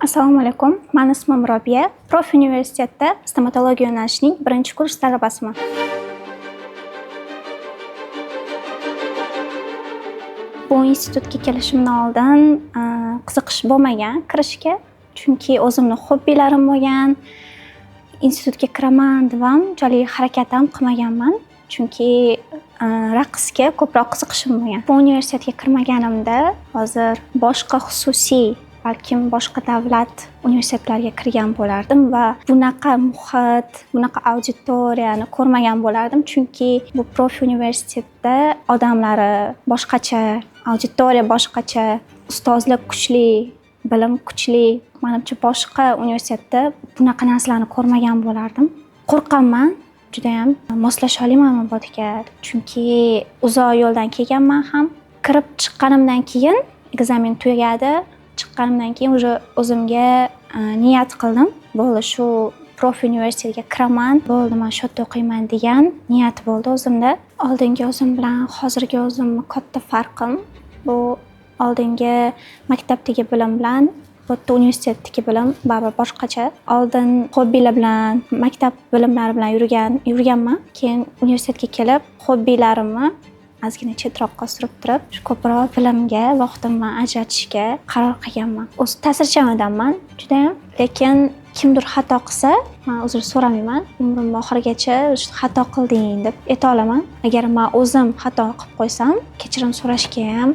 Assalomu alaykum. Meni ismim Robiya. Profi universitetda stomatologiya yo'nalishining 1-kurs talabasiman. Bu institutga kelishimdan oldin qiziqish bo'lmagan kirishga, chunki o'zimning hobbilarim bo'lgan. Institutga kiraman deb ham unchalik harakat ham qilmaganman, chunki raqsga ko'proq qiziqishim bo'lgan. Bu universitetga kirmaganimda hozir boshqa xususiy, balkim boshqa davlat universitetlariga kirgan bo'lardim va bunaqa muhit, bunaqa auditoriyani ko'rmagan bo'lardim, chunki bu profi universitetda odamlari boshqacha, auditoriya boshqacha, ustozlar kuchli, bilim kuchli. Menimcha boshqa universitetda bunaqa narsalarni ko'rmagan bo'lardim. Qo'rqaman, juda ham moslasha olmayman bu yerga, chunki uzoq yo'ldan kelganman ham. Kirib chiqqanimdan keyin ekzamen tugadi. Chiqqanimdan keyin o'zimga niyat qildim. Bo'ldi, shu profi universitetga kiraman, bo'ldi, men shu yerda o'qiyman degan niyat bo'ldi o'zimda. Oldingi o'zim bilan hozirgi o'zim katta farqim bu. Oldingi maktabdagi bilim bilan bu yerda universitetdagi bilim baribir boshqacha. Oldin hobbilar bilan, maktab bilimlari bilan yurganman. Keyin universitetga kelib, hobbilarimni ozgina chetroqqa surib turib, ko'proq bilimga vaqtimni ajratishga qaror qilganman. O'zi ta'sirchan odamman juda ham, lekin kimdir xato qilsa, men uzr so'ramayman. Umrim oxirigacha xato qilding deb ayta olaman. Agar men o'zim xato qilib qo'ysam, kechirim so'rashga ham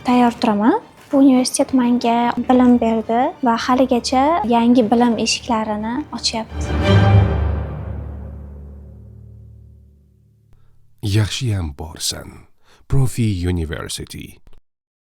tayyor turaman. Bu universitet menga bilim berdi va haligacha yangi bilim eshiklarini ochyapti. Yaxshiyam borsan. Profi University